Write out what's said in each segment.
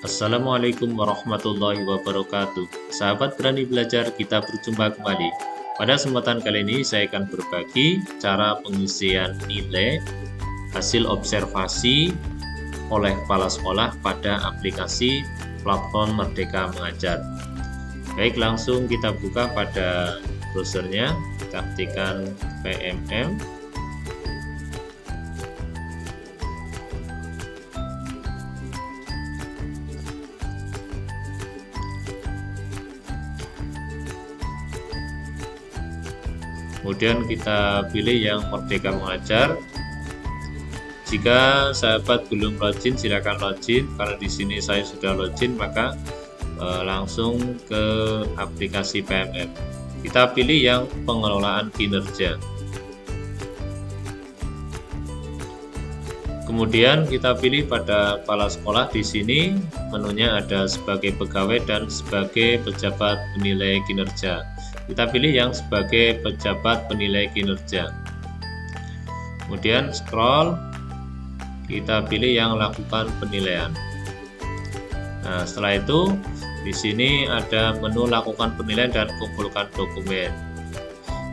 Assalamualaikum warahmatullahi wabarakatuh. Sahabat berani belajar, kita berjumpa kembali. Pada kesempatan kali ini saya akan berbagi cara pengisian nilai hasil observasi oleh kepala sekolah pada aplikasi platform Merdeka Mengajar. Baik, langsung kita buka pada browsernya, kita ketikkan PMM. Kemudian kita pilih yang Merdeka Mengajar. Jika sahabat belum login, silakan login. Karena di sini saya sudah login, maka langsung ke aplikasi PMM. Kita pilih yang pengelolaan kinerja. Kemudian kita pilih pada kepala sekolah. Di sini menunya ada sebagai pegawai dan sebagai pejabat penilai kinerja. Kita pilih yang sebagai pejabat penilai kinerja. Kemudian scroll, kita pilih yang lakukan penilaian. Nah, setelah itu di sini ada menu lakukan penilaian dan kumpulkan dokumen.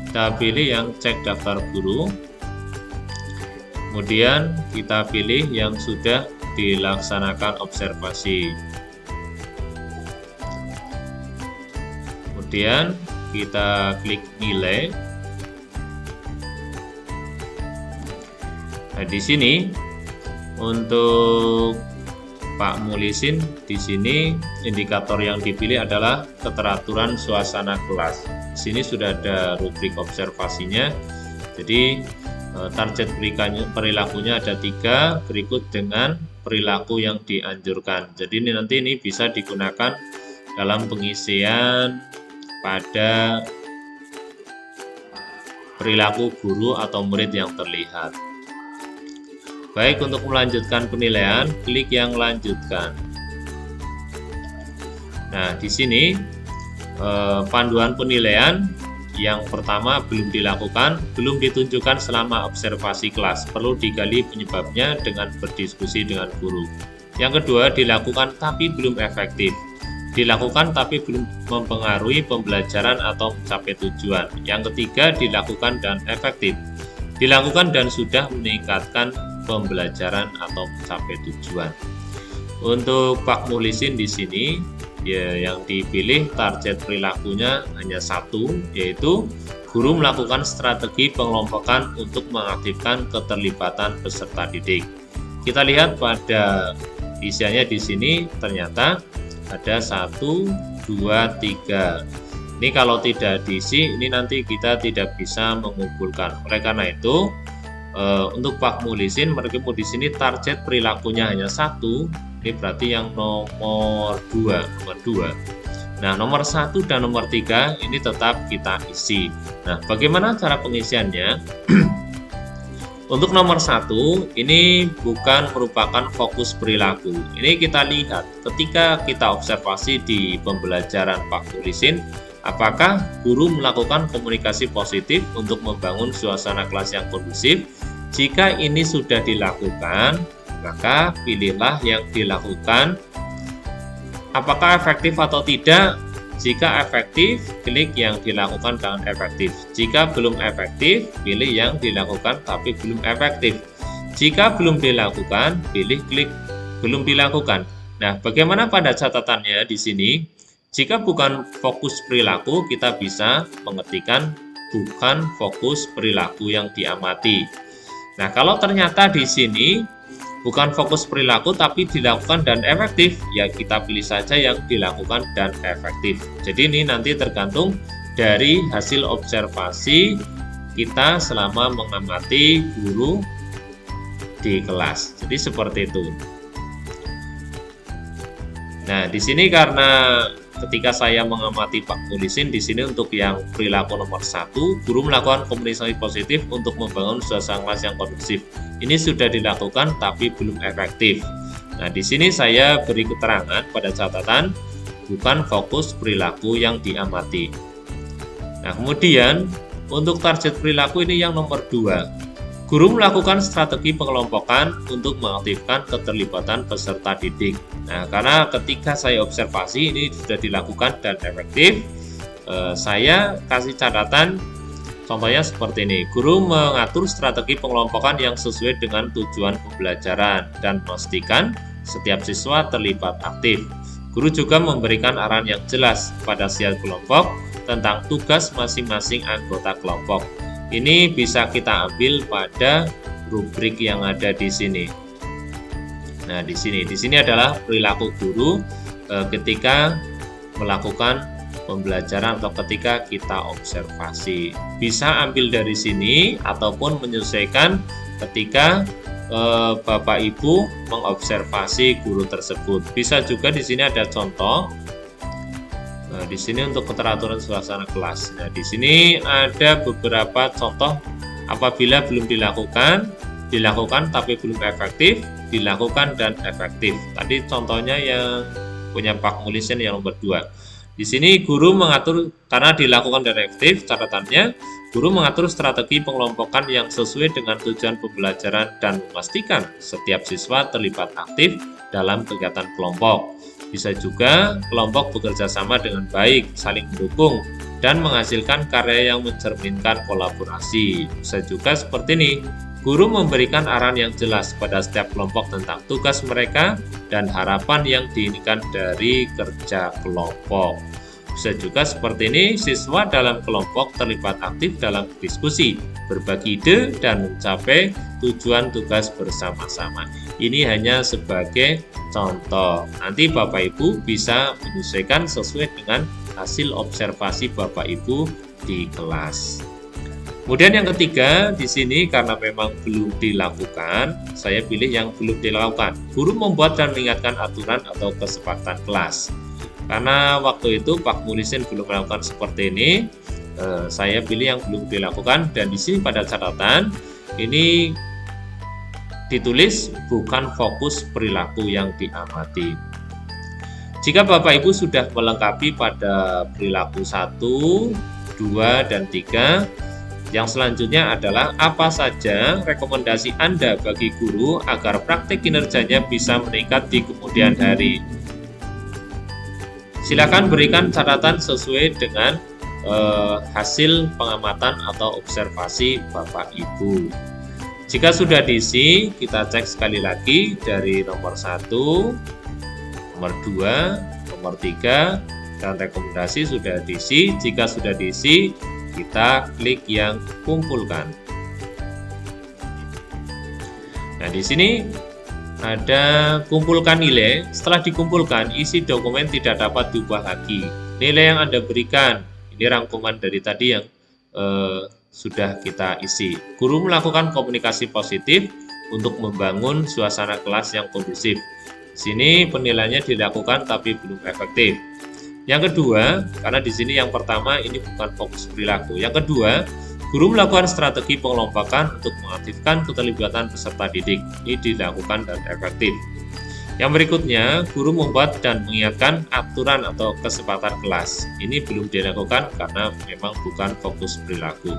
Kita pilih yang cek daftar guru. Kemudian kita pilih yang sudah dilaksanakan observasi. Kemudian kita klik nilai. Nah, di sini untuk Pak Mulisin, di sini indikator yang dipilih adalah keteraturan suasana kelas. Di sini sudah ada rubrik observasinya. Jadi target perilakunya ada 3, berikut dengan perilaku yang dianjurkan. Jadi nanti ini bisa digunakan dalam pengisian pada perilaku guru atau murid yang terlihat. Baik, untuk melanjutkan penilaian, klik yang lanjutkan. Nah, di sini panduan penilaian yang pertama belum dilakukan, belum ditunjukkan selama observasi kelas, perlu digali penyebabnya dengan berdiskusi dengan guru. Yang kedua, dilakukan tapi belum efektif, dilakukan tapi belum mempengaruhi pembelajaran atau mencapai tujuan. Yang ketiga, dilakukan dan efektif, dilakukan dan sudah meningkatkan pembelajaran atau mencapai tujuan. Untuk Pak Mulisin di sini ya, yang dipilih target perilakunya hanya 1, yaitu guru melakukan strategi pengelompokan untuk mengaktifkan keterlibatan peserta didik. Kita lihat pada isiannya di sini ternyata ada 1, 2, 3. Ini kalau tidak diisi, ini nanti kita tidak bisa mengumpulkan. Oleh karena itu, untuk Pak Mulisin, mereka di sini target perilakunya hanya 1. Ini berarti yang nomor 2. Nah, nomor 1 dan nomor 3 ini tetap kita isi. Nah, bagaimana cara pengisiannya? Untuk nomor 1, ini bukan merupakan fokus perilaku. Ini kita lihat ketika kita observasi di pembelajaran Pak Mulisin, apakah guru melakukan komunikasi positif untuk membangun suasana kelas yang kondusif? Jika ini sudah dilakukan, maka pilihlah yang dilakukan. Apakah efektif atau tidak? Jika efektif, klik yang dilakukan dengan efektif. Jika belum efektif, pilih yang dilakukan tapi belum efektif. Jika belum dilakukan, pilih klik belum dilakukan. Nah, bagaimana pada catatannya di sini? Jika bukan fokus perilaku, kita bisa mengetikkan bukan fokus perilaku yang diamati. Nah, kalau ternyata di sini bukan fokus perilaku tapi dilakukan dan efektif, ya kita pilih saja yang dilakukan dan efektif. Jadi ini nanti tergantung dari hasil observasi kita selama mengamati guru di kelas. Jadi seperti itu. Nah, di sini karena ketika saya mengamati Pak Mulisin, di sini untuk yang perilaku nomor 1, guru melakukan komunikasi positif untuk membangun suasana kelas yang kondusif. Ini sudah dilakukan tapi belum efektif. Nah, di sini saya beri keterangan pada catatan bukan fokus perilaku yang diamati. Nah, kemudian untuk target perilaku ini yang nomor 2. Guru melakukan strategi pengelompokan untuk mengaktifkan keterlibatan peserta didik. Nah, karena ketika saya observasi ini sudah dilakukan dan efektif, saya kasih catatan. Contohnya seperti ini, guru mengatur strategi pengelompokan yang sesuai dengan tujuan pembelajaran dan memastikan setiap siswa terlibat aktif. Guru juga memberikan arahan yang jelas pada setiap kelompok tentang tugas masing-masing anggota kelompok. Ini bisa kita ambil pada rubrik yang ada di sini. Nah, di sini adalah perilaku guru ketika melakukan pembelajaran atau ketika kita observasi. Bisa ambil dari sini ataupun menyesuaikan ketika Bapak Ibu mengobservasi guru tersebut. Bisa juga di sini ada contoh. Nah, di sini untuk keteraturan suasana kelas. Nah, di sini ada beberapa contoh apabila belum dilakukan tapi belum efektif, dilakukan dan efektif. Tadi contohnya yang punya Pak Mulisen yang nomor 2. Di sini guru mengatur karena dilakukan dan efektif, catatannya guru mengatur strategi pengelompokan yang sesuai dengan tujuan pembelajaran dan memastikan setiap siswa terlibat aktif dalam kegiatan kelompok. Bisa juga kelompok bekerja sama dengan baik, saling mendukung, dan menghasilkan karya yang mencerminkan kolaborasi. Bisa juga seperti ini, guru memberikan arahan yang jelas pada setiap kelompok tentang tugas mereka dan harapan yang diinginkan dari kerja kelompok. Bisa juga seperti ini, siswa dalam kelompok terlibat aktif dalam diskusi, berbagi ide, dan mencapai tujuan tugas bersama-sama. Ini hanya sebagai contoh. Nanti Bapak Ibu bisa menyesuaikan sesuai dengan hasil observasi Bapak Ibu di kelas. Kemudian yang ketiga, di sini karena memang belum dilakukan, saya pilih yang belum dilakukan. Guru membuat dan mengingatkan aturan atau kesepakatan kelas. Karena waktu itu Pak Mulisen belum melakukan seperti ini, saya pilih yang belum dilakukan. Dan di sini pada catatan ini ditulis bukan fokus perilaku yang diamati. Jika Bapak Ibu sudah melengkapi pada perilaku 1, 2, dan 3, yang selanjutnya adalah apa saja rekomendasi Anda bagi guru agar praktik kinerjanya bisa meningkat di kemudian hari. Silakan berikan catatan sesuai dengan hasil pengamatan atau observasi Bapak Ibu. Jika sudah diisi, kita cek sekali lagi dari nomor 1, nomor 2, nomor 3, dan rekomendasi sudah diisi. Jika sudah diisi, kita klik yang kumpulkan. Nah, di sini ada kumpulkan nilai. Setelah dikumpulkan, isi dokumen tidak dapat diubah lagi. Nilai yang Anda berikan, ini rangkuman dari tadi yang sudah kita isi. Guru melakukan komunikasi positif untuk membangun suasana kelas yang kondusif. Di sini penilaiannya dilakukan tapi belum efektif. Yang kedua, karena di sini yang pertama ini bukan fokus perilaku. Yang kedua, guru melakukan strategi pengelompokan untuk mengaktifkan keterlibatan peserta didik. Ini dilakukan dan efektif. Yang berikutnya, guru membuat dan mengingatkan aturan atau kesepakatan kelas. Ini belum dilakukan karena memang bukan fokus perilaku.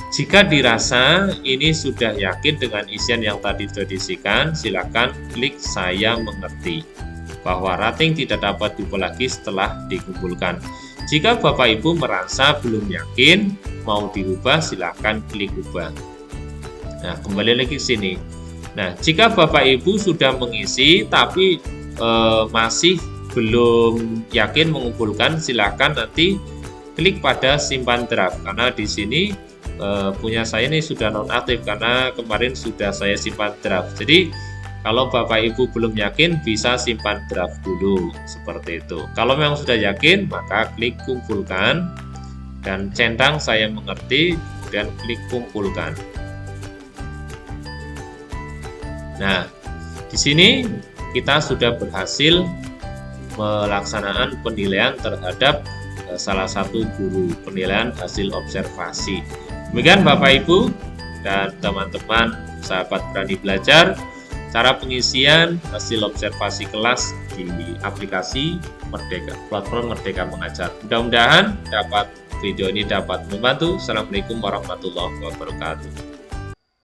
Jika dirasa ini sudah yakin dengan isian yang tadi sudah diisikan, silakan klik saya mengerti. Bahwa rating tidak dapat diubah lagi setelah dikumpulkan. Jika Bapak Ibu merasa belum yakin mau diubah, silakan klik ubah. Nah, kembali lagi ke sini. Nah, jika Bapak Ibu sudah mengisi tapi masih belum yakin mengumpulkan, silakan nanti klik pada simpan draft karena di sini punya saya ini sudah nonaktif karena kemarin sudah saya simpan draft. Jadi kalau Bapak Ibu belum yakin, bisa simpan draft dulu, seperti itu. Kalau memang sudah yakin, maka klik kumpulkan, dan centang saya mengerti, dan klik kumpulkan. Nah, di sini kita sudah berhasil melaksanakan penilaian terhadap salah satu guru, penilaian hasil observasi. Demikian Bapak Ibu dan teman-teman sahabat berani belajar, cara pengisian hasil observasi kelas di aplikasi Merdeka, platform Merdeka Mengajar. Mudah-mudahan video ini dapat membantu. Assalamualaikum warahmatullahi wabarakatuh.